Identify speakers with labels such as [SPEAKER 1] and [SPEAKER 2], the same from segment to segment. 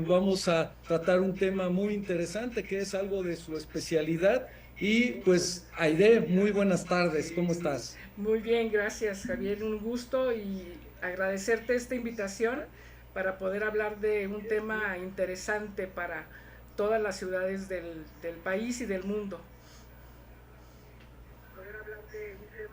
[SPEAKER 1] Vamos a tratar un tema muy interesante que es algo de su especialidad. Y pues, Aide, muy buenas tardes, ¿cómo estás?
[SPEAKER 2] Muy bien, gracias Javier, un gusto y agradecerte esta invitación para poder hablar de un tema interesante para todas las ciudades del país y del mundo.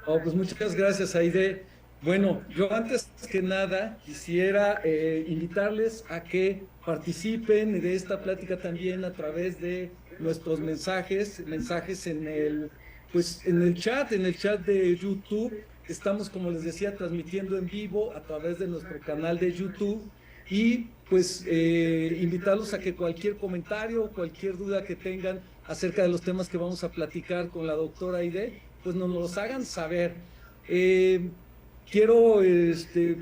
[SPEAKER 1] Oh, pues muchas gracias, Aide. Bueno, yo antes que nada quisiera invitarles a que participen de esta plática también a través de nuestros mensajes pues en el chat de YouTube. Estamos, como les decía, transmitiendo en vivo a través de nuestro canal de YouTube y pues invitarlos a que cualquier comentario, cualquier duda que tengan acerca de los temas que vamos a platicar con la doctora Aide, pues nos los hagan saber. Eh, Quiero,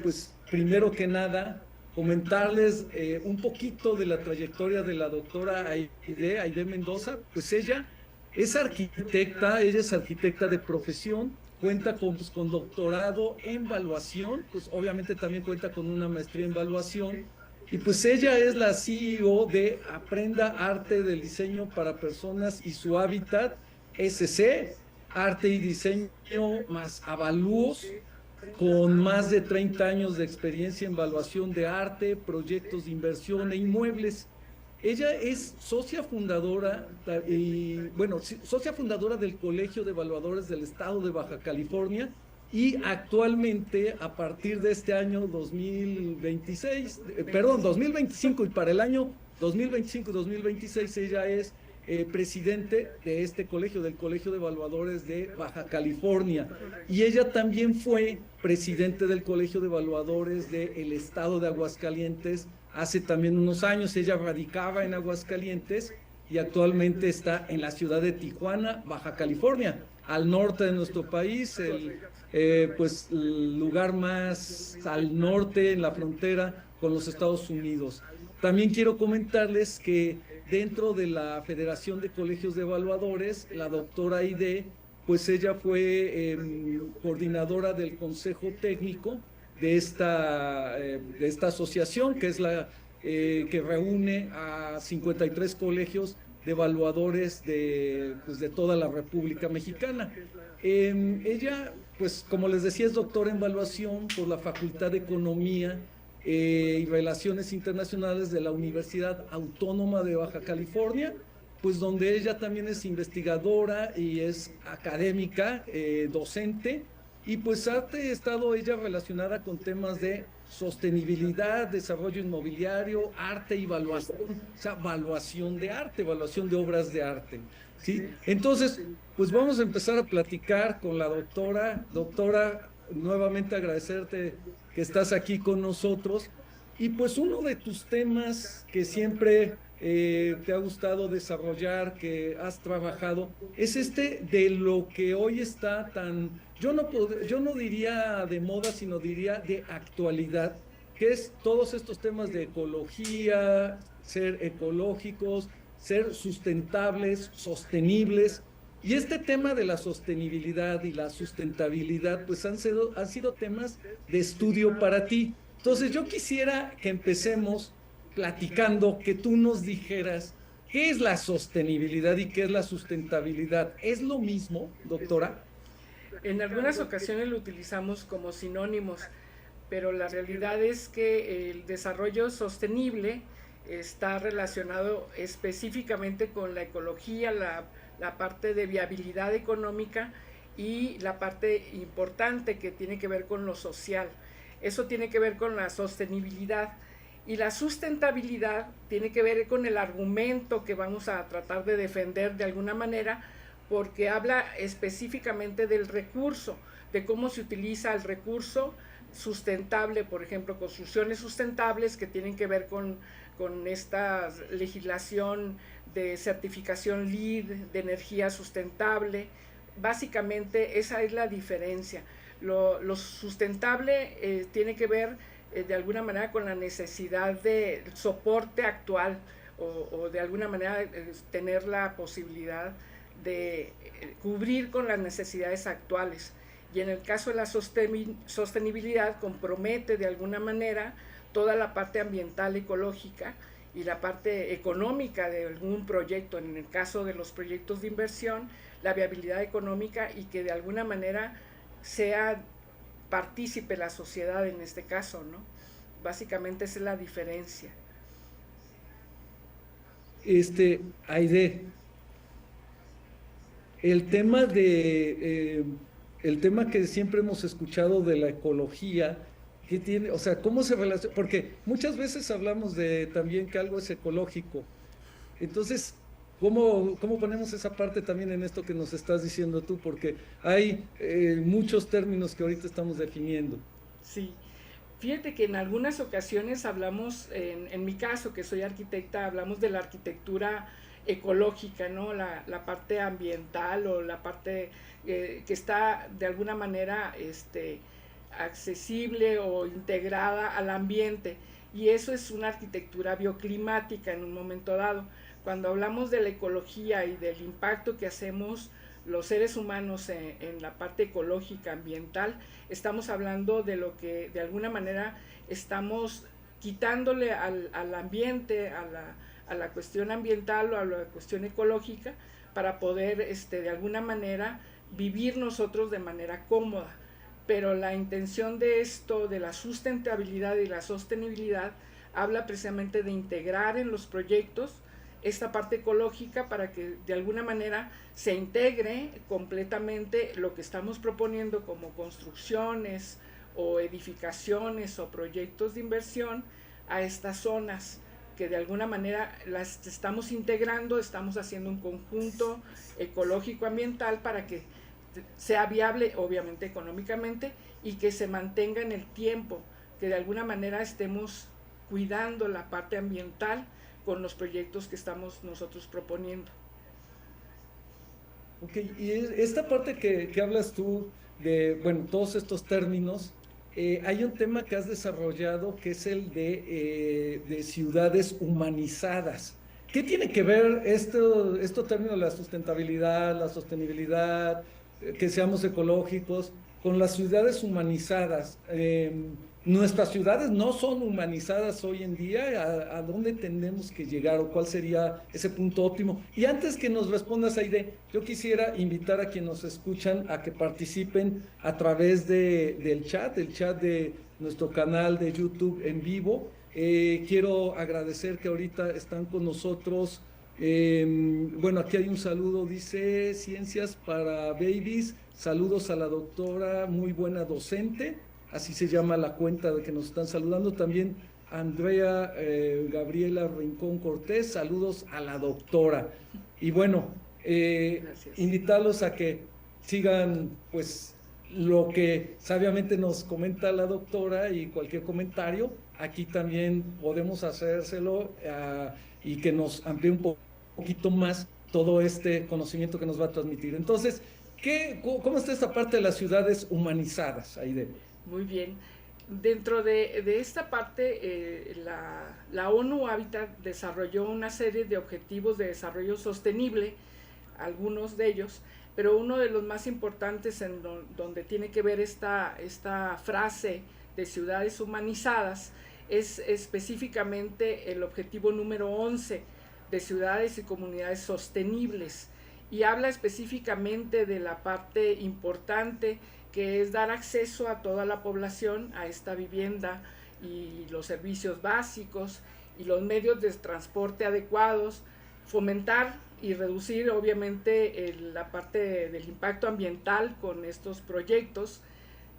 [SPEAKER 1] pues, primero que nada, comentarles un poquito de la trayectoria de la doctora Aide Mendoza. Pues ella es arquitecta de profesión, cuenta pues, con doctorado en evaluación, pues obviamente también cuenta con una maestría en evaluación. Y pues ella es la CEO de Aprenda Arte del Diseño para Personas y su Hábitat, SC, Arte y Diseño más Avalúos, con más de 30 años de experiencia en evaluación de arte, proyectos de inversión e inmuebles. Ella es socia fundadora, socia fundadora del Colegio de Evaluadores del Estado de Baja California, y actualmente, a partir de este año 2026, perdón, 2025, y para el año 2025-2026, ella es presidente de este colegio, del Colegio de Evaluadores de Baja California. Y ella también fue presidente del Colegio de Evaluadores del Estado de Aguascalientes hace también unos años. Ella radicaba en Aguascalientes y actualmente está en la ciudad de Tijuana, Baja California, al norte de nuestro país, pues el lugar más al norte en la frontera con los Estados Unidos. También quiero comentarles que dentro de la Federación de Colegios de Evaluadores, la doctora Aide, pues ella fue coordinadora del Consejo Técnico de esta asociación, que es que reúne a 53 colegios de evaluadores pues, de toda la República Mexicana. Ella, pues como les decía, es doctora en evaluación por la Facultad de Economía y Relaciones Internacionales de la Universidad Autónoma de Baja California, pues donde ella también es investigadora y es académica, docente, y pues ha estado ella relacionada con temas de sostenibilidad, desarrollo inmobiliario, arte y evaluación, o sea, evaluación de arte, evaluación de obras de arte, ¿sí? Entonces, pues vamos a empezar a platicar con la doctora. Doctora, nuevamente agradecerte que estás aquí con nosotros. Y pues uno de tus temas que siempre te ha gustado desarrollar, que has trabajado, es este de lo que hoy está tan, yo no diría de moda, sino diría de actualidad, que es todos estos temas de ecología, ser ecológicos, ser sustentables, sostenibles. Y este tema de la sostenibilidad y la sustentabilidad, pues han sido temas de estudio para ti. Entonces, yo quisiera que empecemos platicando, que tú nos dijeras qué es la sostenibilidad y qué es la sustentabilidad. ¿Es lo mismo, doctora?
[SPEAKER 2] En algunas ocasiones lo utilizamos como sinónimos, pero la realidad es que el desarrollo sostenible está relacionado específicamente con la ecología, la parte de viabilidad económica y la parte importante que tiene que ver con lo social. Eso tiene que ver con la sostenibilidad. Y la sustentabilidad tiene que ver con el argumento que vamos a tratar de defender de alguna manera, porque habla específicamente del recurso, de cómo se utiliza el recurso sustentable, por ejemplo, construcciones sustentables que tienen que ver con esta legislación de certificación LEED, de energía sustentable. Básicamente esa es la diferencia. Lo sustentable tiene que ver de alguna manera con la necesidad de soporte actual o de alguna manera tener la posibilidad de cubrir con las necesidades actuales. Y en el caso de la sostenibilidad compromete de alguna manera toda la parte ambiental, ecológica y la parte económica de algún proyecto, en el caso de los proyectos de inversión, la viabilidad económica y que de alguna manera sea partícipe la sociedad en este caso, ¿no? Básicamente esa es la diferencia.
[SPEAKER 1] Aide, el tema el tema que siempre hemos escuchado de la ecología, ¿qué tiene? O sea, ¿cómo se relaciona? Porque muchas veces hablamos de también que algo es ecológico. Entonces, ¿cómo ponemos esa parte también en esto que nos estás diciendo tú? Porque hay muchos términos que ahorita estamos definiendo.
[SPEAKER 2] Sí, fíjate que en algunas ocasiones hablamos, en mi caso que soy arquitecta, hablamos de la arquitectura ecológica, ¿no? La parte ambiental o la parte que está de alguna manera accesible o integrada al ambiente. Y eso es una arquitectura bioclimática en un momento dado. Cuando hablamos de la ecología y del impacto que hacemos los seres humanos en la parte ecológica, ambiental, estamos hablando de lo que de alguna manera estamos quitándole al ambiente, a la cuestión ambiental o a la cuestión ecológica para poder de alguna manera vivir nosotros de manera cómoda. Pero la intención de esto, de la sustentabilidad y la sostenibilidad, habla precisamente de integrar en los proyectos esta parte ecológica para que de alguna manera se integre completamente lo que estamos proponiendo como construcciones o edificaciones o proyectos de inversión a estas zonas que de alguna manera las estamos integrando, estamos haciendo un conjunto ecológico ambiental para que sea viable obviamente económicamente y que se mantenga en el tiempo, que de alguna manera estemos cuidando la parte ambiental con los proyectos que estamos nosotros proponiendo.
[SPEAKER 1] Ok, y esta parte que hablas tú de, bueno, todos estos términos, hay un tema que has desarrollado que es el de ciudades humanizadas. ¿Qué tiene que ver esto término, la sustentabilidad, la sostenibilidad, que seamos ecológicos, con las ciudades humanizadas? Nuestras ciudades no son humanizadas hoy en día. ¿A dónde tenemos que llegar o cuál sería ese punto óptimo? Y antes que nos respondas, Aide, yo quisiera invitar a quienes nos escuchan a que participen a través del chat, el chat de nuestro canal de YouTube en vivo. Quiero agradecer que ahorita están con nosotros. Bueno, aquí hay un saludo, dice Ciencias para Babies. Saludos a la doctora, muy buena docente. Así se llama la cuenta de que nos están saludando. También Andrea Gabriela Rincón Cortés, saludos a la doctora. Y bueno, invitarlos a que sigan pues lo que sabiamente nos comenta la doctora y cualquier comentario, aquí también podemos hacérselo y que nos amplíe un poquito más todo este conocimiento que nos va a transmitir. Entonces, ¿cómo está esta parte de las ciudades humanizadas, Aide?
[SPEAKER 2] Muy bien. Dentro de esta parte, la ONU Habitat desarrolló una serie de objetivos de desarrollo sostenible, algunos de ellos, pero uno de los más importantes en donde tiene que ver esta frase de ciudades humanizadas es específicamente el objetivo número 11 de ciudades y comunidades sostenibles, y habla específicamente de la parte importante que es dar acceso a toda la población a esta vivienda y los servicios básicos y los medios de transporte adecuados, fomentar y reducir obviamente la parte del impacto ambiental con estos proyectos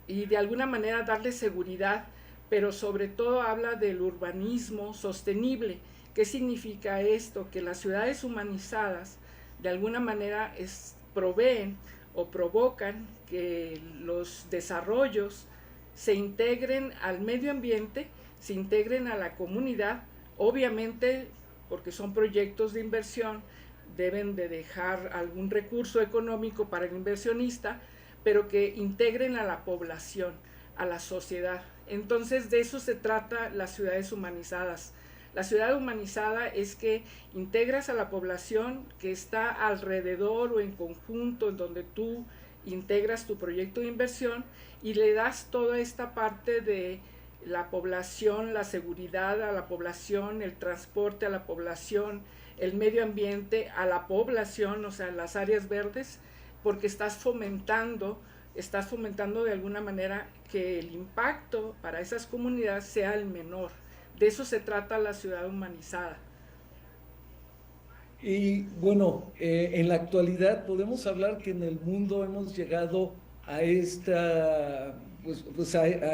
[SPEAKER 2] y de alguna manera darle seguridad, pero sobre todo habla del urbanismo sostenible. ¿Qué significa esto? Que las ciudades humanizadas de alguna manera proveen o provocan que los desarrollos se integren al medio ambiente, se integren a la comunidad, obviamente porque son proyectos de inversión, deben de dejar algún recurso económico para el inversionista, pero que integren a la población, a la sociedad. Entonces de eso se trata las ciudades humanizadas. La ciudad humanizada es que integras a la población que está alrededor o en conjunto en donde tú integras tu proyecto de inversión y le das toda esta parte de la población, la seguridad a la población, el transporte a la población, el medio ambiente a la población, o sea, las áreas verdes, porque estás fomentando de alguna manera que el impacto para esas comunidades sea el menor. De eso se trata la ciudad humanizada.
[SPEAKER 1] Y bueno, en la actualidad podemos hablar que en el mundo hemos llegado a a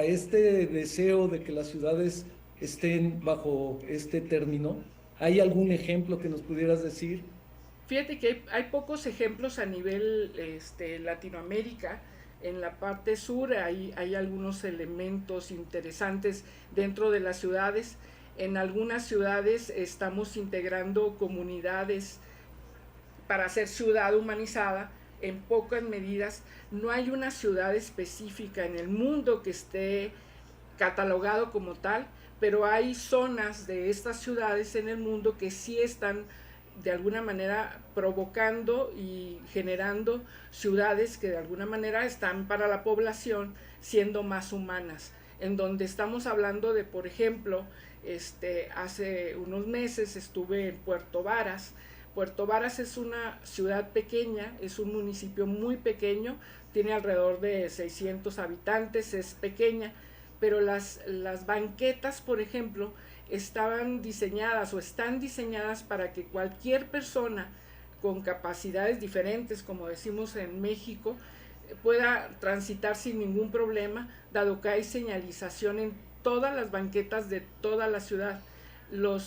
[SPEAKER 1] este deseo de que las ciudades estén bajo este término. ¿Hay algún ejemplo que nos pudieras decir?
[SPEAKER 2] Fíjate que hay pocos ejemplos a nivel Latinoamérica. En la parte sur hay algunos elementos interesantes dentro de las ciudades. En algunas ciudades estamos integrando comunidades para hacer ciudad humanizada. En pocas medidas no hay una ciudad específica en el mundo que esté catalogado como tal, pero hay zonas de estas ciudades en el mundo que sí están de alguna manera provocando y generando ciudades que de alguna manera están para la población siendo más humanas, en donde estamos hablando de, por ejemplo, hace unos meses estuve en Puerto Varas. Puerto Varas es una ciudad pequeña, es un municipio muy pequeño, tiene alrededor de 600 habitantes, es pequeña, pero las banquetas, por ejemplo, estaban diseñadas o están diseñadas para que cualquier persona con capacidades diferentes, como decimos en México, pueda transitar sin ningún problema, dado que hay señalización en todas las banquetas de toda la ciudad. No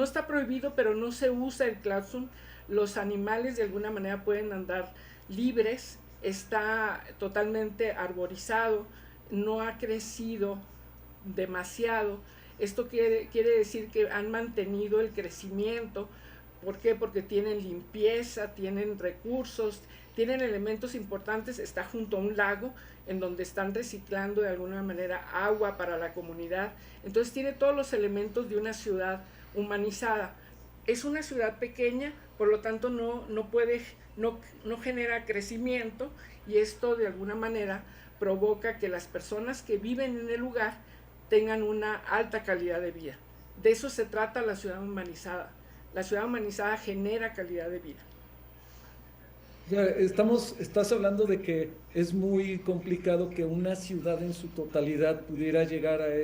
[SPEAKER 2] está prohibido, pero no se usa el claxon. Los animales de alguna manera pueden andar libres, está totalmente arborizado, no ha crecido demasiado. Esto quiere decir que han mantenido el crecimiento. ¿Por qué? Porque tienen limpieza, tienen recursos, tienen elementos importantes. Está junto a un lago en donde están reciclando de alguna manera agua para la comunidad. Entonces tiene todos los elementos de una ciudad humanizada. Es una ciudad pequeña, por lo tanto no genera crecimiento, y esto de alguna manera provoca que las personas que viven en el lugar tengan una alta calidad de vida. De eso se trata la ciudad humanizada. La ciudad humanizada genera calidad de vida.
[SPEAKER 1] O sea, estás hablando de que es muy complicado que una ciudad en su totalidad pudiera llegar a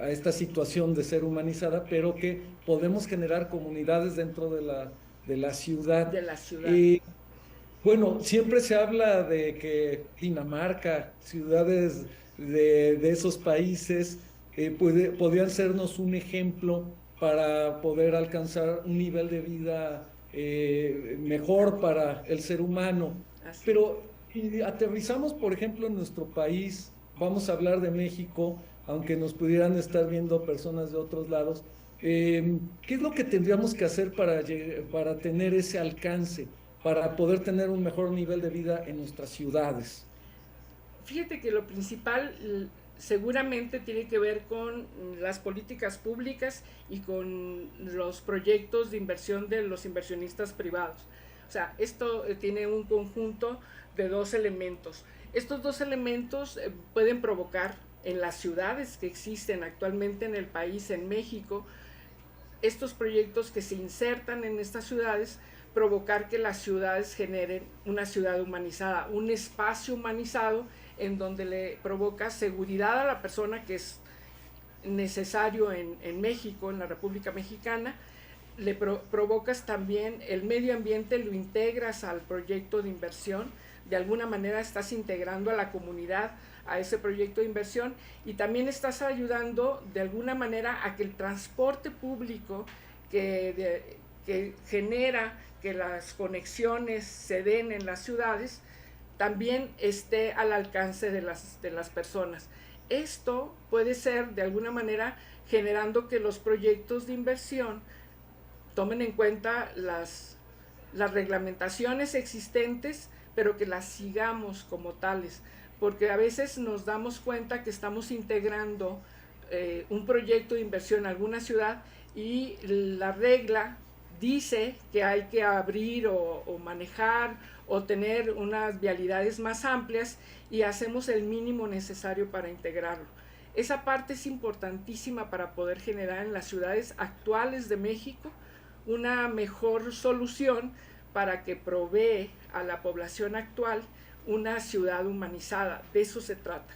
[SPEAKER 1] esta situación de ser humanizada, pero que podemos generar comunidades dentro de la ciudad.
[SPEAKER 2] De la ciudad.
[SPEAKER 1] Y bueno, siempre se habla de que Dinamarca, ciudades de esos países, podrían sernos un ejemplo para poder alcanzar un nivel de vida mejor para el ser humano.
[SPEAKER 2] Así.
[SPEAKER 1] Pero si aterrizamos, por ejemplo, en nuestro país, vamos a hablar de México, aunque nos pudieran estar viendo personas de otros lados, ¿qué es lo que tendríamos que hacer para tener ese alcance, para poder tener un mejor nivel de vida en nuestras ciudades?
[SPEAKER 2] Fíjate que lo principal seguramente tiene que ver con las políticas públicas y con los proyectos de inversión de los inversionistas privados. O sea, esto tiene un conjunto de dos elementos. Estos dos elementos pueden provocar en las ciudades que existen actualmente en el país, en México, estos proyectos que se insertan en estas ciudades, provocar que las ciudades generen una ciudad humanizada, un espacio humanizado en donde le provoca seguridad a la persona, que es necesario en México, en la República Mexicana. Le provocas también el medio ambiente, lo integras al proyecto de inversión, de alguna manera estás integrando a la comunidad a ese proyecto de inversión, y también estás ayudando de alguna manera a que el transporte público que genera que las conexiones se den en las ciudades también esté al alcance de las personas. Esto puede ser de alguna manera generando que los proyectos de inversión tomen en cuenta las reglamentaciones existentes, pero que las sigamos como tales, porque a veces nos damos cuenta que estamos integrando un proyecto de inversión a alguna ciudad y la regla dice que hay que abrir o manejar o tener unas vialidades más amplias y hacemos el mínimo necesario para integrarlo. Esa parte es importantísima para poder generar en las ciudades actuales de México una mejor solución para que provee a la población actual una ciudad humanizada. De eso se trata.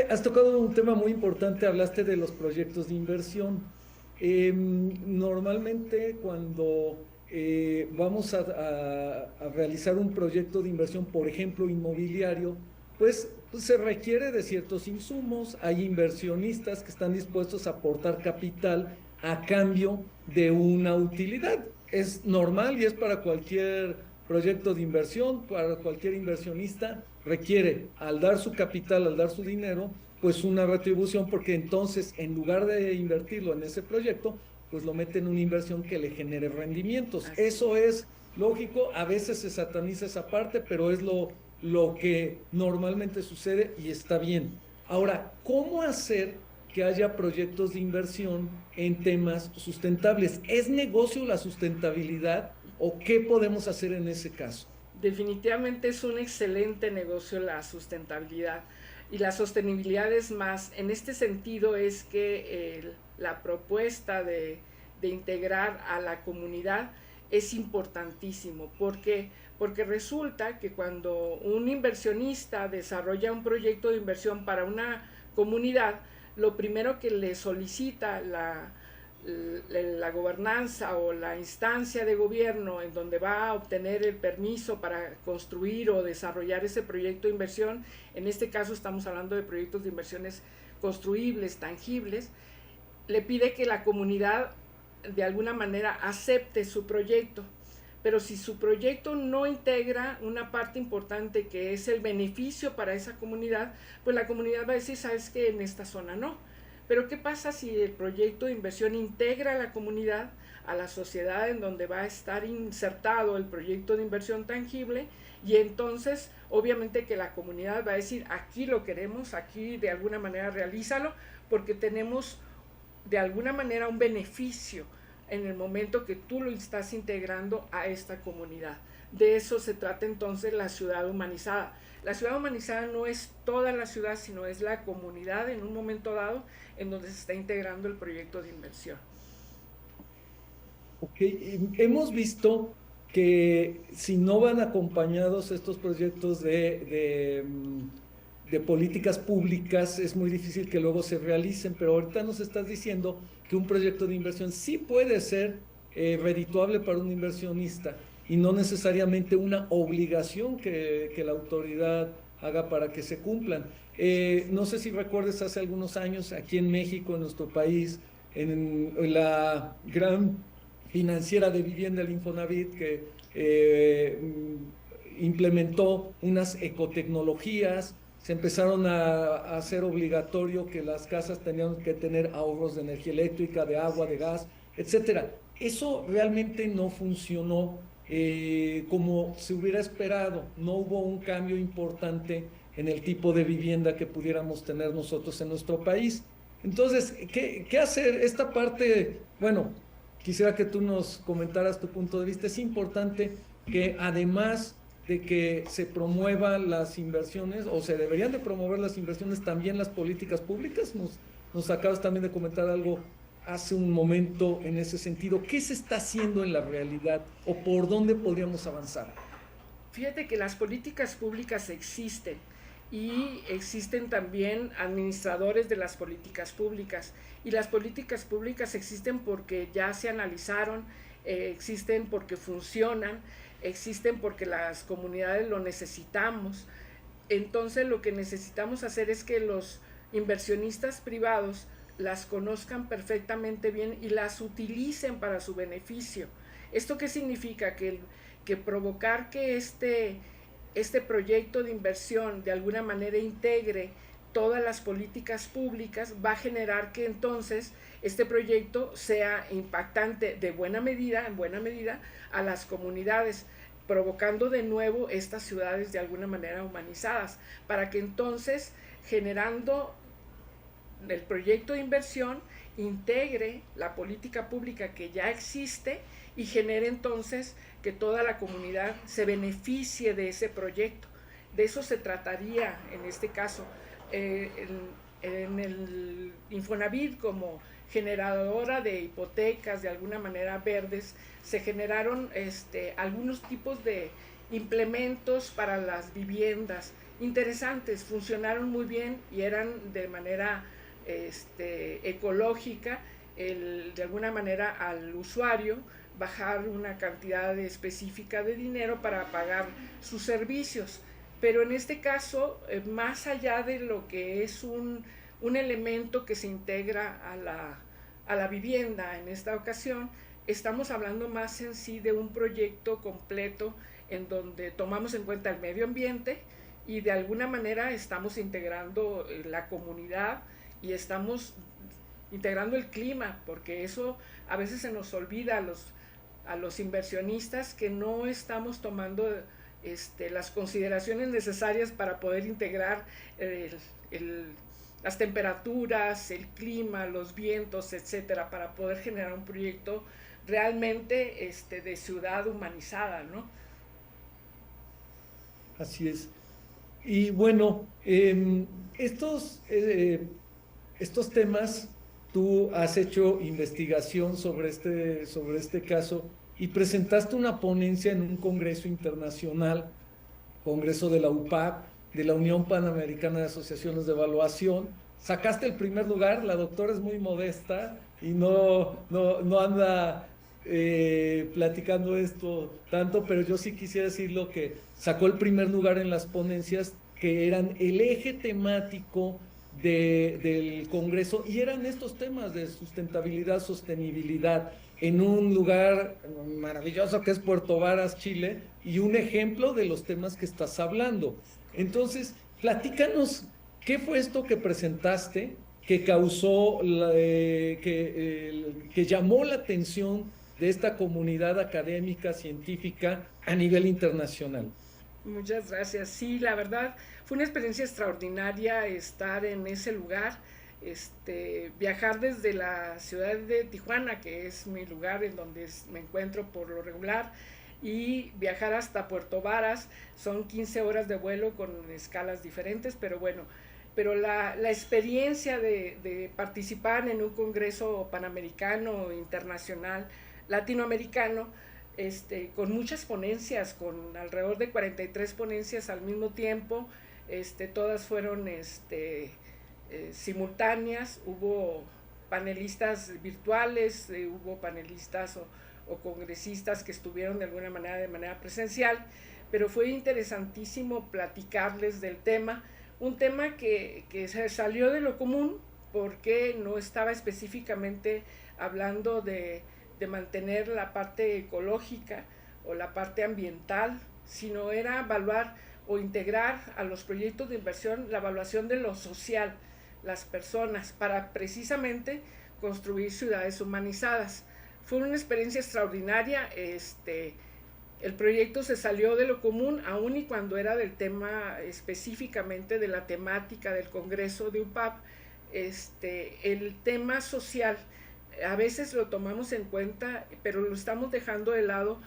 [SPEAKER 1] Has tocado un tema muy importante, hablaste de los proyectos de inversión. Normalmente cuando vamos a realizar un proyecto de inversión, por ejemplo, inmobiliario, pues se requiere de ciertos insumos, hay inversionistas que están dispuestos a aportar capital a cambio de una utilidad. Es normal y es para cualquier proyecto de inversión, para cualquier inversionista, requiere al dar su capital, al dar su dinero, pues una retribución, porque entonces en lugar de invertirlo en ese proyecto, pues lo mete en una inversión que le genere rendimientos. Eso es lógico, a veces se sataniza esa parte, pero es lo que normalmente sucede y está bien. Ahora, ¿cómo hacer que haya proyectos de inversión en temas sustentables? ¿Es negocio la sustentabilidad o qué podemos hacer en ese caso?
[SPEAKER 2] Definitivamente es un excelente negocio la sustentabilidad y la sostenibilidad es más. En este sentido es que la propuesta de integrar a la comunidad es importantísimo. ¿Por qué? Porque resulta que cuando un inversionista desarrolla un proyecto de inversión para una comunidad, lo primero que le solicita la gobernanza o la instancia de gobierno en donde va a obtener el permiso para construir o desarrollar ese proyecto de inversión, en este caso estamos hablando de proyectos de inversiones construibles, tangibles, le pide que la comunidad de alguna manera acepte su proyecto. Pero si su proyecto no integra una parte importante que es el beneficio para esa comunidad, pues la comunidad va a decir, sabes que en esta zona no. Pero ¿qué pasa si el proyecto de inversión integra a la comunidad, a la sociedad en donde va a estar insertado el proyecto de inversión tangible? Y entonces, obviamente que la comunidad va a decir, aquí lo queremos, aquí de alguna manera realízalo, porque tenemos de alguna manera un beneficio en el momento que tú lo estás integrando a esta comunidad. De eso se trata entonces la ciudad humanizada. La ciudad humanizada no es toda la ciudad, sino es la comunidad en un momento dado en donde se está integrando el proyecto de inversión.
[SPEAKER 1] Ok, hemos visto que si no van acompañados estos proyectos de políticas públicas, es muy difícil que luego se realicen, pero ahorita nos estás diciendo que un proyecto de inversión sí puede ser redituable para un inversionista y no necesariamente una obligación que la autoridad haga para que se cumplan. No sé si recuerdes hace algunos años aquí en México, en nuestro país, en la gran financiera de vivienda, el Infonavit, que implementó unas ecotecnologías, se empezaron a hacer obligatorio que las casas tenían que tener ahorros de energía eléctrica, de agua, de gas, etcétera. Eso realmente no funcionó como se hubiera esperado. No hubo un cambio importante en el tipo de vivienda que pudiéramos tener nosotros en nuestro país. Entonces, ¿qué hacer? Esta parte, bueno, quisiera que tú nos comentaras tu punto de vista. Es importante que además de que se promuevan las inversiones, o se deberían de promover las inversiones, también las políticas públicas. Nos acabas también de comentar algo hace un momento en ese sentido. ¿Qué se está haciendo en la realidad o por dónde podríamos avanzar?
[SPEAKER 2] Fíjate que las políticas públicas existen y existen también administradores de las políticas públicas, y las políticas públicas existen porque ya se analizaron, existen porque funcionan, existen porque las comunidades lo necesitamos. Entonces lo que necesitamos hacer es que los inversionistas privados las conozcan perfectamente bien y las utilicen para su beneficio. ¿Esto qué significa? Que provocar que este proyecto de inversión de alguna manera integre todas las políticas públicas va a generar que entonces este proyecto sea impactante en buena medida a las comunidades, provocando de nuevo estas ciudades de alguna manera humanizadas, para que entonces, generando el proyecto de inversión, integre la política pública que ya existe y genere entonces que toda la comunidad se beneficie de ese proyecto. De eso se trataría en este caso. En el Infonavit, como generadora de hipotecas de alguna manera verdes, se generaron algunos tipos de implementos para las viviendas interesantes, funcionaron muy bien y eran de manera ecológica, de alguna manera al usuario bajar una cantidad específica de dinero para pagar sus servicios. Pero en este caso, más allá de lo que es un elemento que se integra a la vivienda, en esta ocasión estamos hablando más en sí de un proyecto completo en donde tomamos en cuenta el medio ambiente y de alguna manera estamos integrando la comunidad y estamos integrando el clima, porque eso a veces se nos olvida a los inversionistas, que no estamos tomando las consideraciones necesarias para poder integrar las temperaturas, el clima, los vientos, etcétera, para poder generar un proyecto realmente de ciudad humanizada, ¿no?
[SPEAKER 1] Así es. Y bueno, estos temas, tú has hecho investigación sobre este caso y presentaste una ponencia en un congreso internacional, congreso de la UPAC, de la Unión Panamericana de Asociaciones de Evaluación. Sacaste el primer lugar, la doctora es muy modesta y no anda platicando esto tanto, pero yo sí quisiera decirlo que sacó el primer lugar en las ponencias que eran el eje temático del Congreso, y eran estos temas de sustentabilidad, sostenibilidad, en un lugar maravilloso que es Puerto Varas, Chile, y un ejemplo de los temas que estás hablando. Entonces, platícanos, ¿qué fue esto que presentaste que causó, que llamó la atención de esta comunidad académica, científica a nivel internacional?
[SPEAKER 2] Muchas gracias. Sí, la verdad fue una experiencia extraordinaria estar en ese lugar, viajar desde la ciudad de Tijuana, que es mi lugar en donde me encuentro por lo regular, y viajar hasta Puerto Varas. Son 15 horas de vuelo con escalas diferentes, pero bueno, pero la experiencia de participar en un congreso panamericano, internacional, latinoamericano, con muchas ponencias, con alrededor de 43 ponencias al mismo tiempo, todas fueron simultáneas, hubo panelistas virtuales, hubo panelistas o congresistas que estuvieron de alguna manera de manera presencial, pero fue interesantísimo platicarles del tema, un tema que se salió de lo común porque no estaba específicamente hablando de mantener la parte ecológica o la parte ambiental, sino era evaluar o integrar a los proyectos de inversión la evaluación de lo social, las personas, para precisamente construir ciudades humanizadas. Fue una experiencia extraordinaria. El proyecto se salió de lo común, aun y cuando era del tema específicamente de la temática del Congreso de UPAP, el tema social a veces lo tomamos en cuenta, pero lo estamos dejando de lado,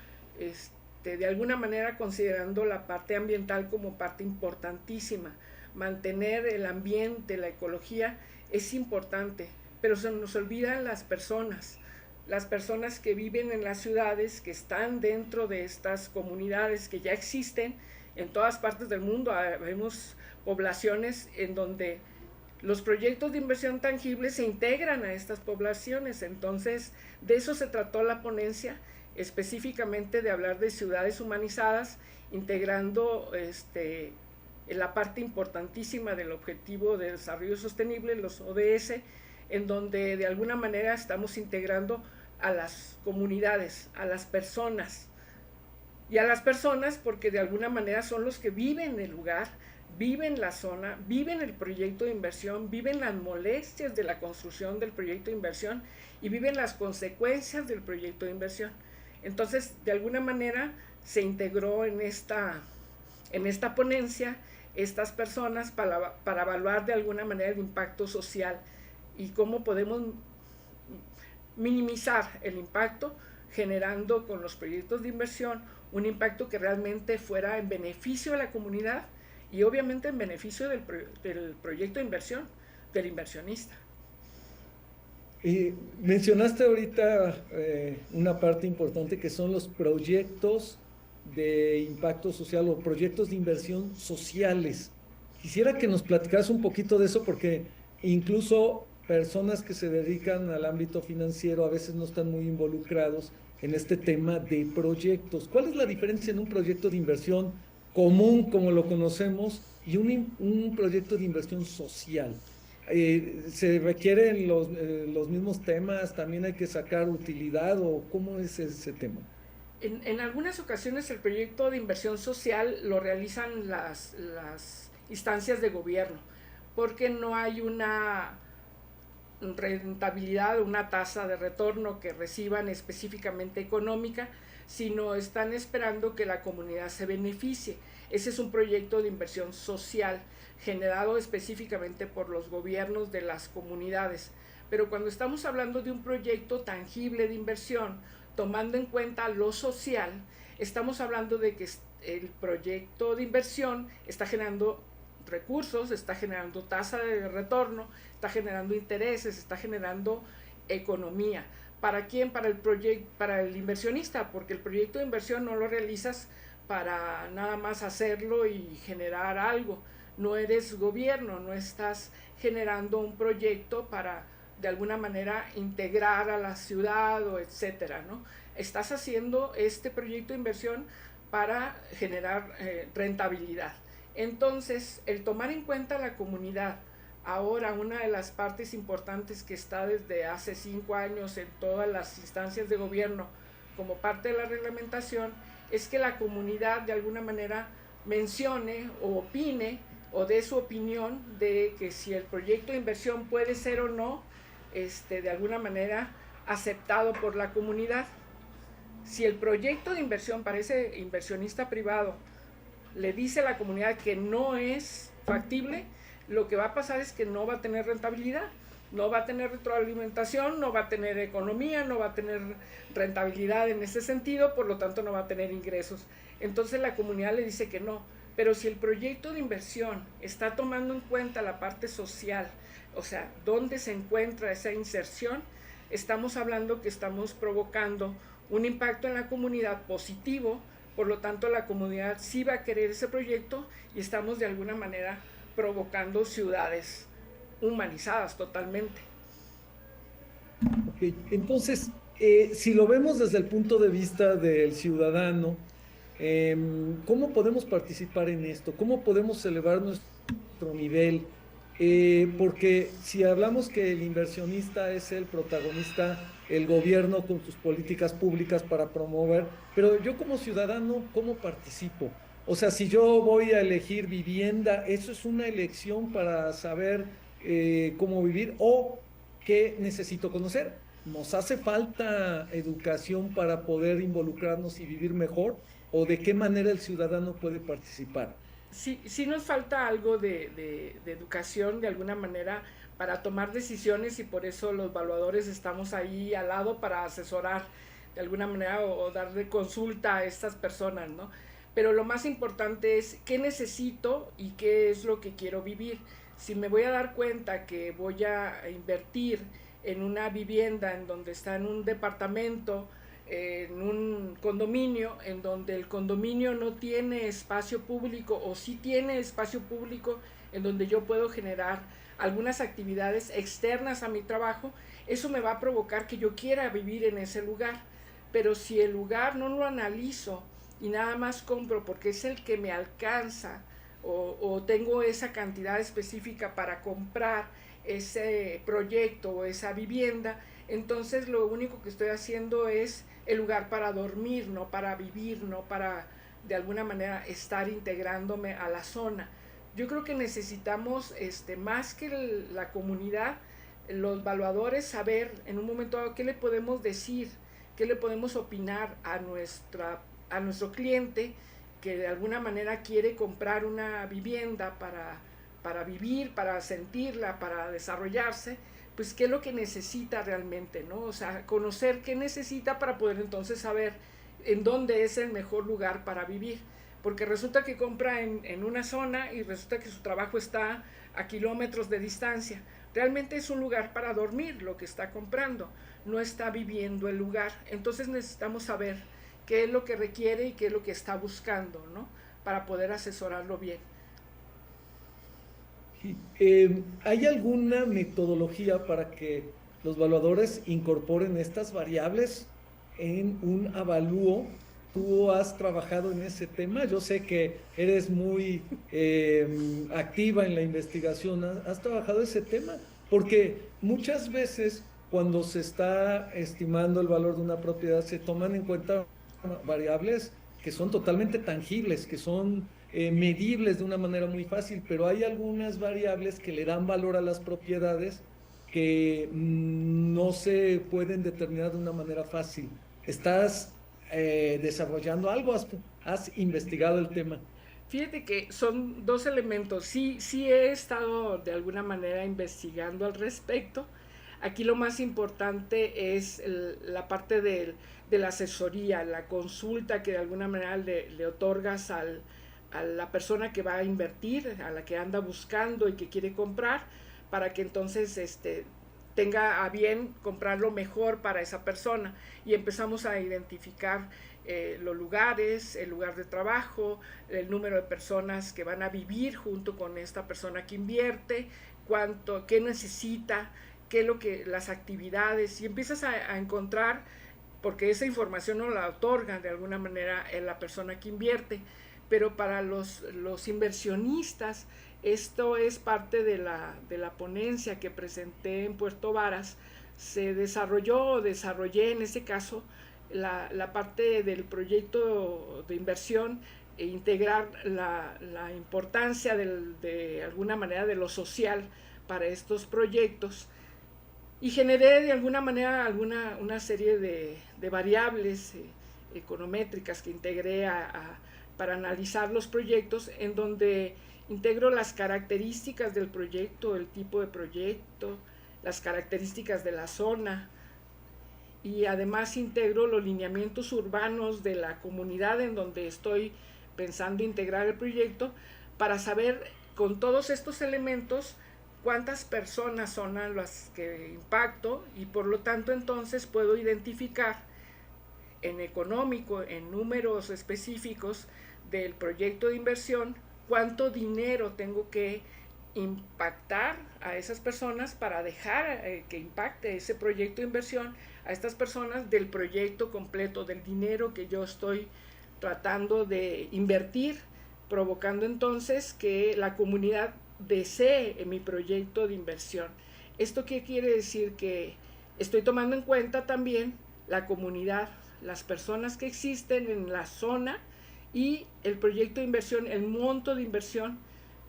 [SPEAKER 2] de alguna manera considerando la parte ambiental como parte importantísima. Mantener el ambiente, la ecología es importante, pero se nos olvidan las personas que viven en las ciudades, que están dentro de estas comunidades que ya existen en todas partes del mundo. Vemos poblaciones en donde los proyectos de inversión tangible se integran a estas poblaciones. Entonces, de eso se trató la ponencia, específicamente de hablar de ciudades humanizadas, integrando la parte importantísima del Objetivo de Desarrollo Sostenible, los ODS, en donde de alguna manera estamos integrando a las comunidades, a las personas, y a las personas porque de alguna manera son los que viven en el lugar, viven la zona, viven el proyecto de inversión, viven las molestias de la construcción del proyecto de inversión y viven las consecuencias del proyecto de inversión. Entonces, de alguna manera se integró en esta ponencia estas personas para evaluar de alguna manera el impacto social y cómo podemos minimizar el impacto generando con los proyectos de inversión un impacto que realmente fuera en beneficio de la comunidad y obviamente en beneficio del proyecto de inversión, del inversionista.
[SPEAKER 1] Y mencionaste ahorita una parte importante que son los proyectos de impacto social o proyectos de inversión sociales. Quisiera que nos platicaras un poquito de eso porque incluso personas que se dedican al ámbito financiero a veces no están muy involucrados en este tema de proyectos. ¿Cuál es la diferencia en un proyecto de inversión común como lo conocemos y un proyecto de inversión social? ¿Se requieren los mismos temas? ¿También hay que sacar utilidad o cómo es ese tema?
[SPEAKER 2] En algunas ocasiones el proyecto de inversión social lo realizan las instancias de gobierno, porque no hay una rentabilidad, una tasa de retorno que reciban específicamente económica, sino están esperando que la comunidad se beneficie. Ese es un proyecto de inversión social generado específicamente por los gobiernos de las comunidades. Pero cuando estamos hablando de un proyecto tangible de inversión, tomando en cuenta lo social, estamos hablando de que el proyecto de inversión está generando recursos, está generando tasa de retorno, está generando intereses, está generando economía. ¿Para quién? Para el inversionista, porque el proyecto de inversión no lo realizas para nada más hacerlo y generar algo. No eres gobierno, no estás generando un proyecto para de alguna manera integrar a la ciudad o etcétera, ¿no? Estás haciendo este proyecto de inversión para generar rentabilidad. Entonces, el tomar en cuenta la comunidad, ahora una de las partes importantes que está desde hace 5 años en todas las instancias de gobierno como parte de la reglamentación, es que la comunidad de alguna manera mencione o opine o dé su opinión de que si el proyecto de inversión puede ser o no de alguna manera aceptado por la comunidad. Si el proyecto de inversión para ese inversionista privado le dice a la comunidad que no es factible, lo que va a pasar es que no va a tener rentabilidad, no va a tener retroalimentación, no va a tener economía, no va a tener rentabilidad en ese sentido, por lo tanto no va a tener ingresos. Entonces la comunidad le dice que no. Pero si el proyecto de inversión está tomando en cuenta la parte social, o sea, dónde se encuentra esa inserción, estamos hablando que estamos provocando un impacto en la comunidad positivo, por lo tanto la comunidad sí va a querer ese proyecto y estamos de alguna manera provocando ciudades humanizadas totalmente.
[SPEAKER 1] Okay. Entonces, si lo vemos desde el punto de vista del ciudadano, ¿cómo podemos participar en esto? ¿Cómo podemos elevar nuestro nivel? Porque si hablamos que el inversionista es el protagonista, el gobierno con sus políticas públicas para promover, pero yo como ciudadano, ¿cómo participo? O sea, si yo voy a elegir vivienda, ¿eso es una elección para saber cómo vivir o qué necesito conocer? ¿Nos hace falta educación para poder involucrarnos y vivir mejor? ¿O de qué manera el ciudadano puede participar?
[SPEAKER 2] Sí nos falta algo de educación de alguna manera para tomar decisiones y por eso los evaluadores estamos ahí al lado para asesorar de alguna manera o darle consulta a estas personas, ¿no? Pero lo más importante es qué necesito y qué es lo que quiero vivir. Si me voy a dar cuenta que voy a invertir en una vivienda en donde está en un departamento, en un condominio, en donde el condominio no tiene espacio público o sí tiene espacio público en donde yo puedo generar algunas actividades externas a mi trabajo, eso me va a provocar que yo quiera vivir en ese lugar. Pero si el lugar no lo analizo y nada más compro porque es el que me alcanza o tengo esa cantidad específica para comprar ese proyecto o esa vivienda, entonces lo único que estoy haciendo es el lugar para dormir, no para vivir, no para de alguna manera estar integrándome a la zona. Yo creo que necesitamos más que la comunidad, los evaluadores, saber en un momento dado qué le podemos decir, qué le podemos opinar a nuestro cliente que de alguna manera quiere comprar una vivienda para vivir, para sentirla, para desarrollarse, pues qué es lo que necesita realmente, ¿no? O sea, conocer qué necesita para poder entonces saber en dónde es el mejor lugar para vivir. Porque resulta que compra en una zona y resulta que su trabajo está a kilómetros de distancia. Realmente es un lugar para dormir lo que está comprando, no está viviendo el lugar. Entonces necesitamos saber qué es lo que requiere y qué es lo que está buscando, ¿no? Para poder asesorarlo bien.
[SPEAKER 1] ¿Hay alguna metodología para que los evaluadores incorporen estas variables en un avalúo? ¿Tú has trabajado en ese tema? Yo sé que eres muy activa en la investigación. ¿Has trabajado ese tema? Porque muchas veces cuando se está estimando el valor de una propiedad se toman en cuenta variables que son totalmente tangibles, que son medibles de una manera muy fácil, pero hay algunas variables que le dan valor a las propiedades que no se pueden determinar de una manera fácil. ¿Estás desarrollando algo? ¿Has investigado el tema?
[SPEAKER 2] Fíjate que son dos elementos. Sí he estado de alguna manera investigando al respecto. Aquí lo más importante es la parte de la asesoría, la consulta que de alguna manera le otorgas a la persona que va a invertir, a la que anda buscando y que quiere comprar, para que entonces tenga a bien comprar lo mejor para esa persona. Y empezamos a identificar los lugares, el lugar de trabajo, el número de personas que van a vivir junto con esta persona que invierte, qué necesita, qué es lo que, las actividades, y empiezas a encontrar, porque esa información no la otorgan de alguna manera la persona que invierte, pero para los inversionistas esto es parte de la ponencia que presenté en Puerto Varas. Se desarrollé en ese caso la parte del proyecto de inversión e integrar la importancia de alguna manera de lo social para estos proyectos, y generé de alguna manera una serie de variables econométricas que integré para analizar los proyectos, en donde integro las características del proyecto, el tipo de proyecto, las características de la zona, y además integro los lineamientos urbanos de la comunidad en donde estoy pensando integrar el proyecto, para saber con todos estos elementos cuántas personas son las que impacto, y por lo tanto entonces puedo identificar en económico, en números específicos del proyecto de inversión, cuánto dinero tengo que impactar a esas personas para dejar que impacte ese proyecto de inversión a estas personas del proyecto completo, del dinero que yo estoy tratando de invertir, provocando entonces que la comunidad desee mi proyecto de inversión. ¿Esto qué quiere decir? Que estoy tomando en cuenta también la comunidad, las personas que existen en la zona, y el proyecto de inversión, el monto de inversión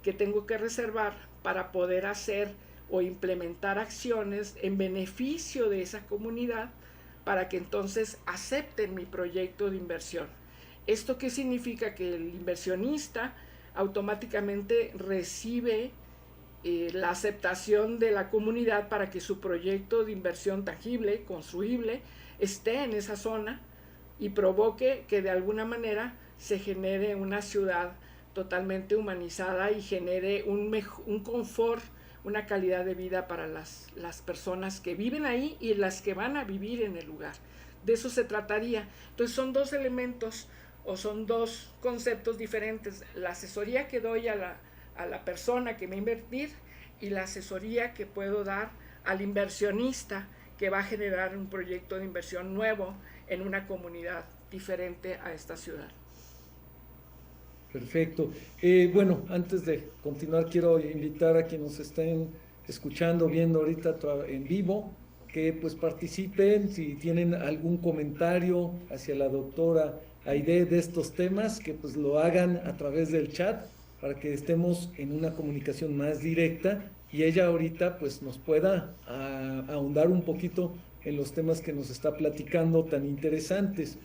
[SPEAKER 2] que tengo que reservar para poder hacer o implementar acciones en beneficio de esa comunidad, para que entonces acepten mi proyecto de inversión. ¿Esto qué significa? Que el inversionista automáticamente recibe la aceptación de la comunidad para que su proyecto de inversión tangible, construible, esté en esa zona y provoque que de alguna manera se genere una ciudad totalmente humanizada y genere un confort, una calidad de vida para las personas que viven ahí y las que van a vivir en el lugar. De eso se trataría. Entonces son dos elementos o son dos conceptos diferentes: la asesoría que doy a la persona que va a invertir, y la asesoría que puedo dar al inversionista que va a generar un proyecto de inversión nuevo en una comunidad diferente a esta ciudad.
[SPEAKER 1] Perfecto. Bueno, antes de continuar, quiero invitar a quienes nos estén escuchando, viendo ahorita en vivo, que pues participen. Si tienen algún comentario hacia la doctora Aide de estos temas, que pues lo hagan a través del chat, para que estemos en una comunicación más directa y ella ahorita pues nos pueda ahondar un poquito en los temas que nos está platicando tan interesantes.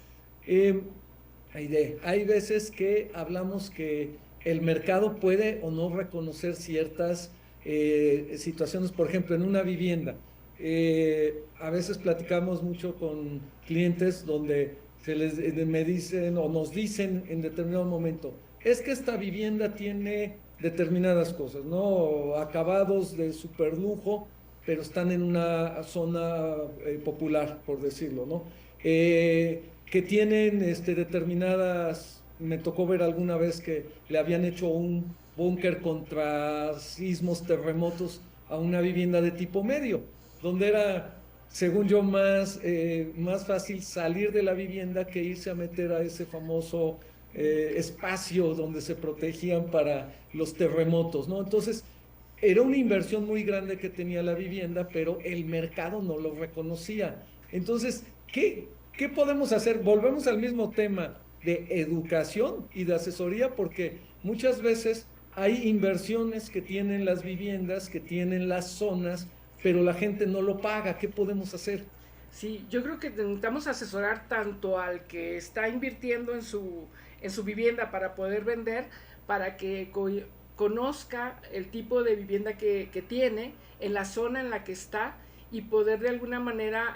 [SPEAKER 1] Aide, hay veces que hablamos que el mercado puede o no reconocer ciertas situaciones, por ejemplo, en una vivienda. A veces platicamos mucho con clientes donde me dicen o nos dicen en determinado momento, es que esta vivienda tiene determinadas cosas, ¿no? Acabados de super lujo, pero están en una zona popular, por decirlo, ¿no? Que tienen determinadas, me tocó ver alguna vez que le habían hecho un búnker contra sismos, terremotos a una vivienda de tipo medio, donde era, según yo, más fácil salir de la vivienda que irse a meter a ese famoso espacio donde se protegían para los terremotos, ¿no? Entonces, era una inversión muy grande que tenía la vivienda, pero el mercado no lo reconocía. Entonces, ¿qué podemos hacer? Volvemos al mismo tema de educación y de asesoría, porque muchas veces hay inversiones que tienen las viviendas, que tienen las zonas, pero la gente no lo paga. ¿Qué podemos hacer?
[SPEAKER 2] Sí, yo creo que necesitamos asesorar tanto al que está invirtiendo en su vivienda para poder vender, para que conozca el tipo de vivienda que tiene, en la zona en la que está, y poder de alguna manera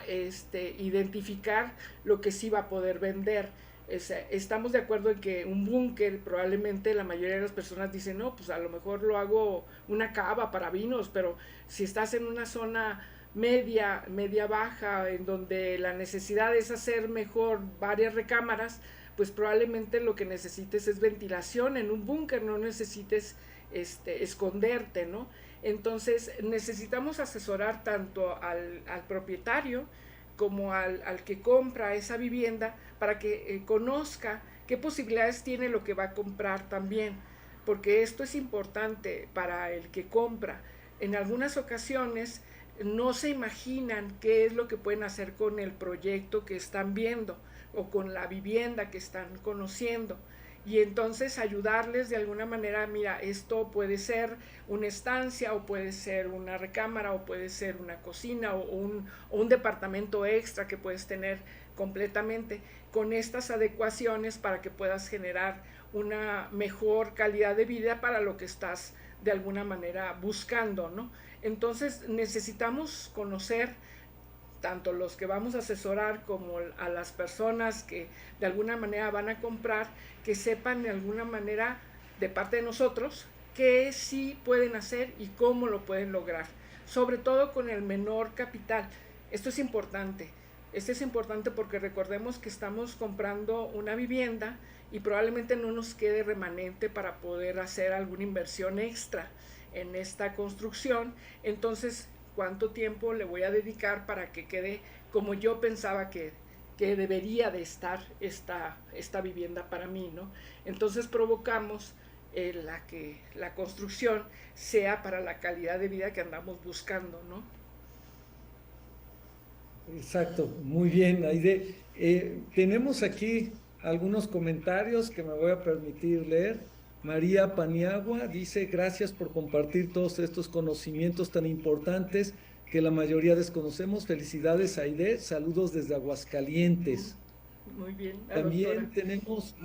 [SPEAKER 2] identificar lo que sí va a poder vender. Estamos de acuerdo en que un búnker, probablemente la mayoría de las personas dicen, no, pues a lo mejor lo hago una cava para vinos, pero si estás en una zona media baja, en donde la necesidad es hacer mejor varias recámaras, pues probablemente lo que necesites es ventilación en un búnker, no necesites esconderte, ¿no? Entonces necesitamos asesorar tanto al propietario como al que compra esa vivienda, para que conozca qué posibilidades tiene lo que va a comprar también, porque esto es importante para el que compra. En algunas ocasiones no se imaginan qué es lo que pueden hacer con el proyecto que están viendo o con la vivienda que están conociendo, y entonces ayudarles de alguna manera. Mira, esto puede ser una estancia, o puede ser una recámara, o puede ser una cocina, o un departamento extra que puedes tener completamente, con estas adecuaciones para que puedas generar una mejor calidad de vida para lo que estás de alguna manera buscando, ¿no? Entonces necesitamos conocer tanto los que vamos a asesorar como a las personas que de alguna manera van a comprar, que sepan de alguna manera de parte de nosotros qué sí pueden hacer y cómo lo pueden lograr, sobre todo con el menor capital. Esto es importante. Esto es importante porque recordemos que estamos comprando una vivienda y probablemente no nos quede remanente para poder hacer alguna inversión extra en esta construcción. Entonces, ¿cuánto tiempo le voy a dedicar para que quede como yo pensaba que debería de estar esta vivienda para mí, ¿no? Entonces provocamos que la construcción sea para la calidad de vida que andamos buscando, ¿no?
[SPEAKER 1] Exacto, muy bien, Aide. Tenemos aquí algunos comentarios que me voy a permitir leer. María Paniagua dice, gracias por compartir todos estos conocimientos tan importantes que la mayoría desconocemos. Felicidades, Aide. Saludos desde Aguascalientes.
[SPEAKER 2] Muy bien, la doctora.
[SPEAKER 1] También tenemos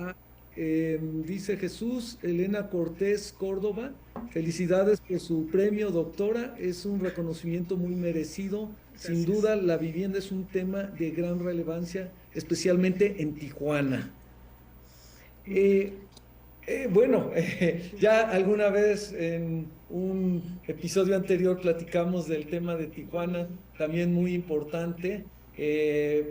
[SPEAKER 1] dice Jesús, Elena Cortés Córdoba, felicidades por su premio, doctora, es un reconocimiento muy merecido. Sin
[SPEAKER 2] Gracias.
[SPEAKER 1] duda, la vivienda es un tema de gran relevancia, especialmente en Tijuana. Bueno, ya alguna vez en un episodio anterior platicamos del tema de Tijuana, también muy importante,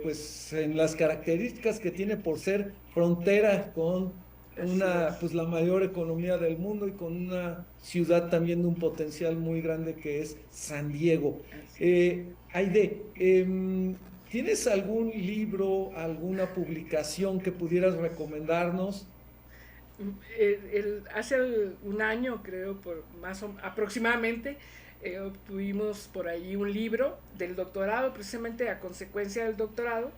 [SPEAKER 1] pues en las características que tiene por ser frontera con
[SPEAKER 2] Así
[SPEAKER 1] una,
[SPEAKER 2] es.
[SPEAKER 1] pues la mayor economía del mundo y con una ciudad también de un potencial muy grande que es San Diego.
[SPEAKER 2] Así es.
[SPEAKER 1] Aide, ¿tienes algún libro, alguna publicación que pudieras recomendarnos?
[SPEAKER 2] Hace un año, creo, aproximadamente, obtuvimos por ahí un libro del doctorado, precisamente a consecuencia del doctorado,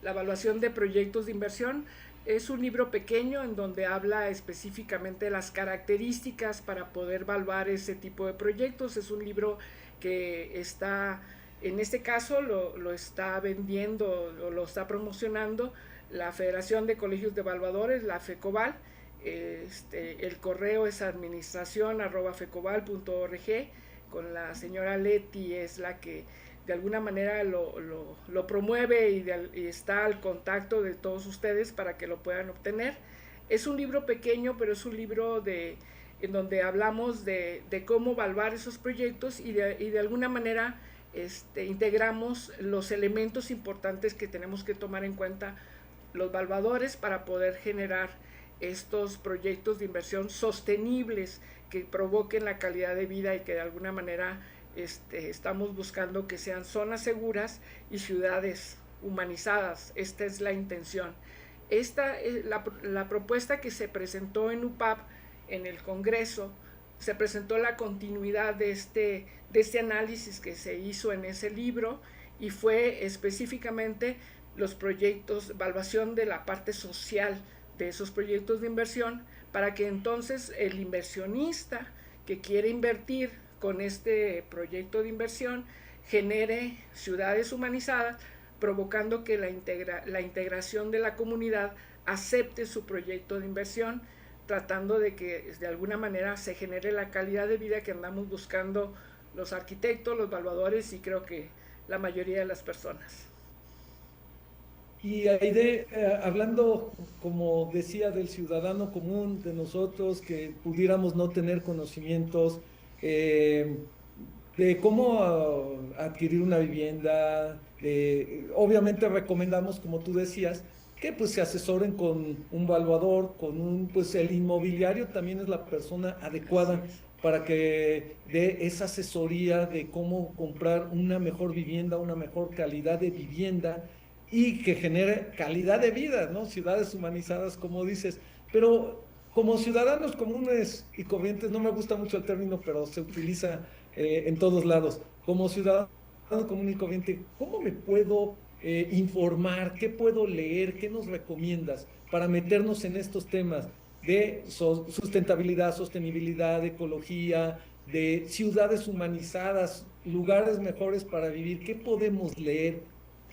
[SPEAKER 2] la evaluación de proyectos de inversión. Es un libro pequeño en donde habla específicamente de las características para poder evaluar ese tipo de proyectos. Es un libro que está, en este caso, lo está vendiendo o lo está promocionando la Federación de Colegios de Evaluadores, la FECOBAL. El correo es administración@fecobal.org. Con la señora Leti es la que de alguna manera lo promueve y está al contacto de todos ustedes para que lo puedan obtener. Es un libro pequeño, pero es un libro en donde hablamos de cómo evaluar esos proyectos y de alguna manera integramos los elementos importantes que tenemos que tomar en cuenta los evaluadores para poder generar estos proyectos de inversión sostenibles que provoquen la calidad de vida y que de alguna manera estamos buscando que sean zonas seguras y ciudades humanizadas. Esta es la intención. Esta es la propuesta que se presentó en UPAP en el Congreso. Se presentó la continuidad de este análisis que se hizo en ese libro y fue específicamente los proyectos, evaluación de la parte social de esos proyectos de inversión, para que entonces el inversionista que quiere invertir con este proyecto de inversión genere ciudades humanizadas, provocando que la integración de la comunidad acepte su proyecto de inversión, tratando de que de alguna manera se genere la calidad de vida que andamos buscando los arquitectos, los evaluadores y creo que la mayoría de las personas.
[SPEAKER 1] Y Aide, hablando, como decía, del ciudadano común, de nosotros que pudiéramos no tener conocimientos de cómo adquirir una vivienda, obviamente recomendamos, como tú decías, que pues se asesoren con un valuador, pues el inmobiliario también es la persona adecuada para que dé esa asesoría de cómo comprar una mejor vivienda, una mejor calidad de vivienda y que genere calidad de vida, ¿no? Ciudades humanizadas, como dices. Pero como ciudadanos comunes y corrientes, no me gusta mucho el término, pero se utiliza en todos lados. Como ciudadano común y corriente, ¿cómo me puedo informar? ¿Qué puedo leer? ¿Qué nos recomiendas para meternos en estos temas de sustentabilidad, sostenibilidad, de ecología, de ciudades humanizadas, lugares mejores para vivir? ¿Qué podemos leer?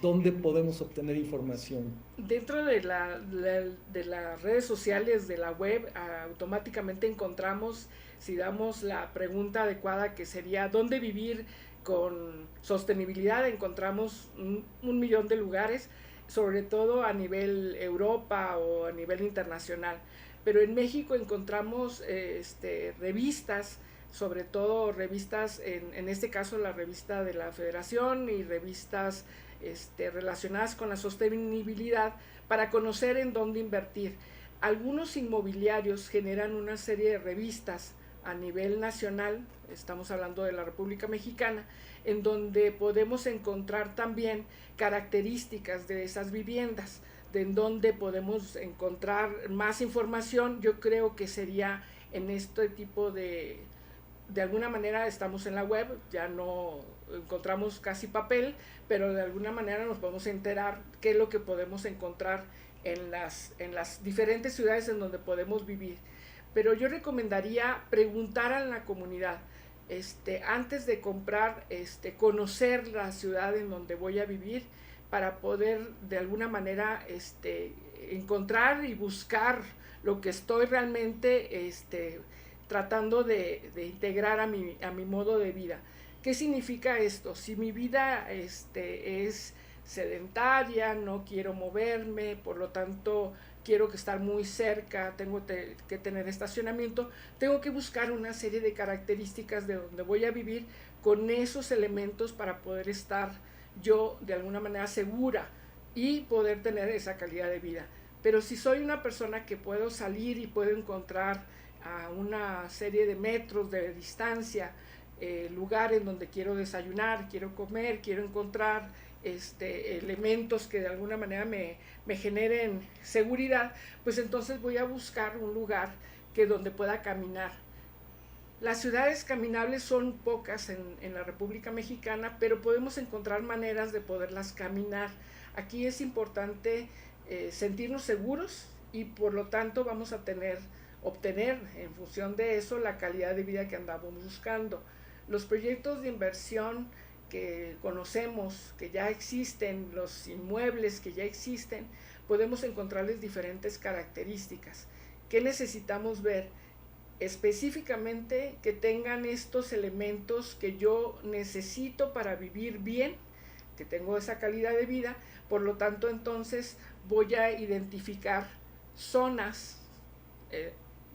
[SPEAKER 1] ¿Dónde podemos obtener información?
[SPEAKER 2] Dentro de las redes sociales de la web, automáticamente encontramos, si damos la pregunta adecuada que sería ¿dónde vivir con sostenibilidad? Encontramos un millón de lugares, sobre todo a nivel Europa o a nivel internacional. Pero en México encontramos revistas, sobre todo revistas, en este caso la revista de la Federación y revistas relacionadas con la sostenibilidad para conocer en dónde invertir. Algunos inmobiliarios generan una serie de revistas a nivel nacional, estamos hablando de la República Mexicana, en donde podemos encontrar también características de esas viviendas, de en donde podemos encontrar más información. Yo creo que sería en este tipo de alguna manera estamos en la web, ya no encontramos casi papel, pero de alguna manera nos podemos enterar qué es lo que podemos encontrar en las diferentes ciudades en donde podemos vivir. Pero yo recomendaría preguntar a la comunidad, antes de comprar, conocer la ciudad en donde voy a vivir para poder de alguna manera encontrar y buscar lo que estoy realmente tratando de integrar a mi modo de vida. ¿Qué significa esto? Si mi vida es sedentaria, no quiero moverme, por lo tanto quiero que estar muy cerca, tengo que tener estacionamiento, tengo que buscar una serie de características de donde voy a vivir con esos elementos para poder estar yo de alguna manera segura y poder tener esa calidad de vida. Pero si soy una persona que puedo salir y puedo encontrar a una serie de metros de distancia, lugares donde quiero desayunar, quiero comer, quiero encontrar elementos que de alguna manera me generen seguridad, pues entonces voy a buscar un lugar donde pueda caminar. Las ciudades caminables son pocas en la República Mexicana, pero podemos encontrar maneras de poderlas caminar. Aquí es importante sentirnos seguros y por lo tanto vamos a obtener en función de eso la calidad de vida que andamos buscando. Los proyectos de inversión que conocemos, que ya existen, los inmuebles que ya existen, podemos encontrarles diferentes características. ¿Qué necesitamos ver? específicamente que tengan estos elementos que yo necesito para vivir bien, que tengo esa calidad de vida. Por lo tanto, entonces voy a identificar zonas,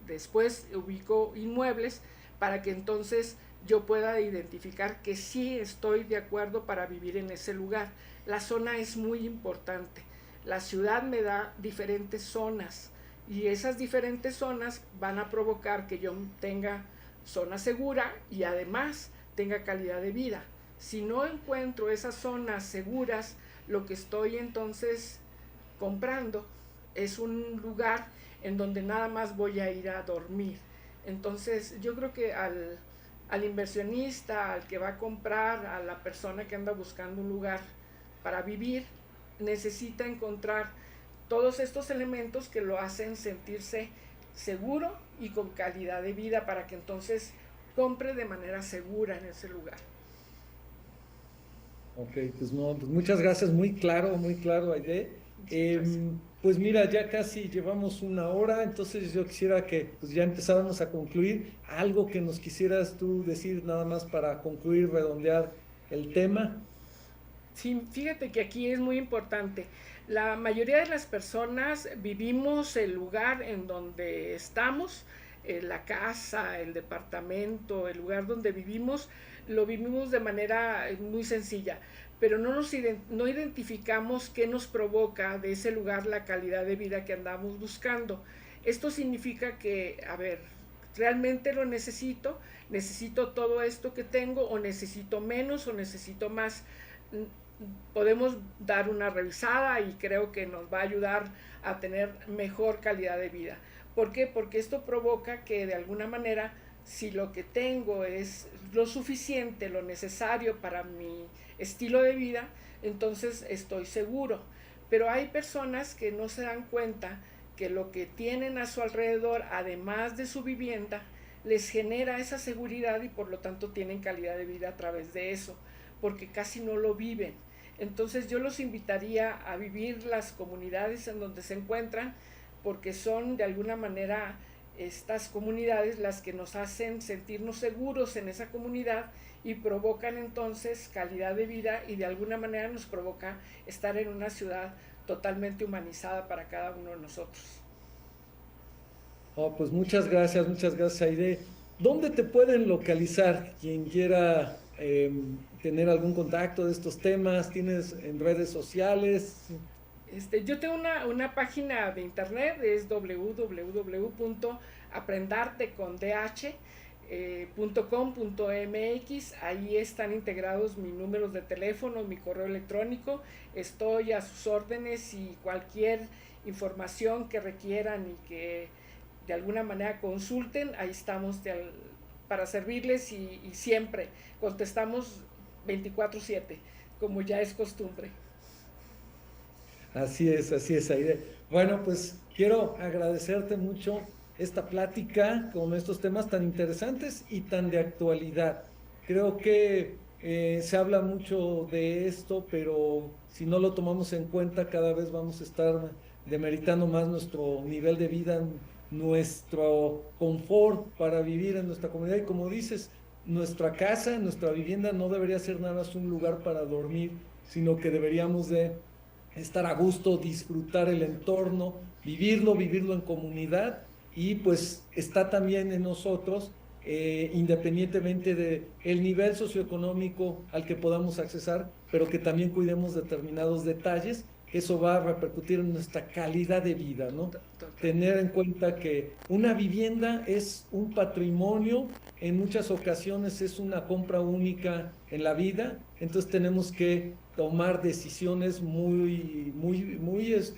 [SPEAKER 2] después ubico inmuebles para que entonces yo pueda identificar que sí estoy de acuerdo para vivir en ese lugar. La zona es muy importante. La ciudad me da diferentes zonas y esas diferentes zonas van a provocar que yo tenga zona segura y además tenga calidad de vida. Si no encuentro esas zonas seguras, lo que estoy entonces comprando es un lugar en donde nada más voy a ir a dormir. Entonces yo creo que al inversionista, al que va a comprar, a la persona que anda buscando un lugar para vivir, necesita encontrar todos estos elementos que lo hacen sentirse seguro y con calidad de vida para que entonces compre de manera segura en ese lugar.
[SPEAKER 1] Ok, pues no, pues muchas gracias, muy claro, Aide. Pues mira, ya casi llevamos una hora, entonces yo quisiera que pues ya empezáramos a concluir. Algo que nos quisieras tú decir nada más para concluir, redondear el tema.
[SPEAKER 2] Sí, fíjate que aquí es muy importante. La mayoría de las personas vivimos el lugar en donde estamos, la casa, el departamento, el lugar donde vivimos, lo vivimos de manera muy sencilla, pero no identificamos qué nos provoca de ese lugar la calidad de vida que andamos buscando. Esto significa que, a ver, realmente lo necesito todo esto que tengo, o necesito menos o necesito más. Podemos dar una revisada y creo que nos va a ayudar a tener mejor calidad de vida. ¿Por qué? Porque esto provoca que de alguna manera, si lo que tengo es lo suficiente, lo necesario para mi estilo de vida, entonces estoy seguro. Pero hay personas que no se dan cuenta que lo que tienen a su alrededor, además de su vivienda, les genera esa seguridad y por lo tanto tienen calidad de vida a través de eso, porque casi no lo viven. Entonces yo los invitaría a vivir las comunidades en donde se encuentran, porque son de alguna manera estas comunidades las que nos hacen sentirnos seguros en esa comunidad y provocan entonces calidad de vida y de alguna manera nos provoca estar en una ciudad totalmente humanizada para cada uno de nosotros.
[SPEAKER 1] Oh, pues muchas gracias, Aide. ¿Dónde te pueden localizar quien quiera tener algún contacto de estos temas? ¿Tienes en redes sociales?
[SPEAKER 2] Yo tengo una página de internet, es www.aprendartecondh.com.mx. Ahí están integrados mis números de teléfono, mi correo electrónico. Estoy a sus órdenes y cualquier información que requieran y que de alguna manera consulten, ahí estamos para servirles y siempre contestamos 24/7, como ya es costumbre.
[SPEAKER 1] Así es, Aide. Bueno, pues quiero agradecerte mucho esta plática con estos temas tan interesantes y tan de actualidad. Creo que se habla mucho de esto, pero si no lo tomamos en cuenta, cada vez vamos a estar demeritando más nuestro nivel de vida, nuestro confort para vivir en nuestra comunidad. Y como dices, nuestra casa, nuestra vivienda no debería ser nada más un lugar para dormir, sino que deberíamos de estar a gusto, disfrutar el entorno, vivirlo en comunidad y pues está también en nosotros, independientemente del nivel socioeconómico al que podamos accesar, pero que también cuidemos determinados detalles, que eso va a repercutir en nuestra calidad de vida, ¿no? Tener en cuenta que una vivienda es un patrimonio, en muchas ocasiones es una compra única en la vida, entonces tenemos que tomar decisiones muy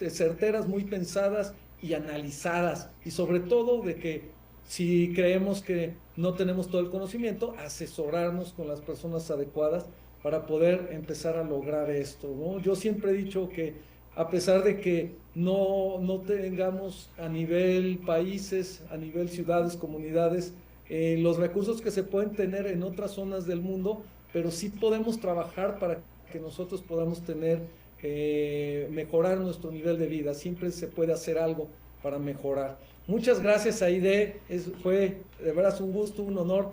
[SPEAKER 1] certeras, muy pensadas y analizadas, y sobre todo de que si creemos que no tenemos todo el conocimiento, asesorarnos con las personas adecuadas para poder empezar a lograr esto, ¿no? Yo siempre he dicho que a pesar de que no tengamos a nivel países, a nivel ciudades, comunidades, los recursos que se pueden tener en otras zonas del mundo, pero sí podemos trabajar para que nosotros podamos tener, mejorar nuestro nivel de vida. Siempre se puede hacer algo para mejorar. Muchas gracias, Aide. Fue de veras un gusto, un honor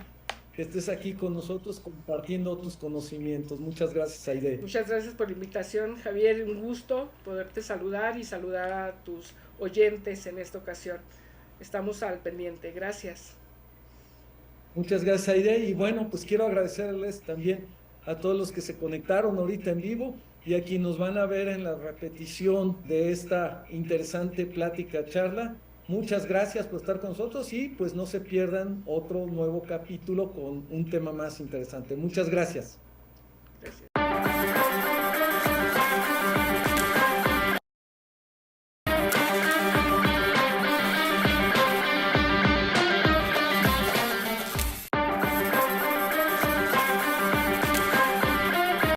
[SPEAKER 1] que estés aquí con nosotros compartiendo tus conocimientos. Muchas gracias, Aide.
[SPEAKER 2] Muchas gracias por la invitación, Javier. Un gusto poderte saludar y saludar a tus oyentes en esta ocasión. Estamos al pendiente. Gracias.
[SPEAKER 1] Muchas gracias, Aide. Y bueno, pues quiero agradecerles también a todos los que se conectaron ahorita en vivo y a quienes nos van a ver en la repetición de esta interesante plática, charla. Muchas gracias por estar con nosotros y pues no se pierdan otro nuevo capítulo con un tema más interesante. Muchas gracias.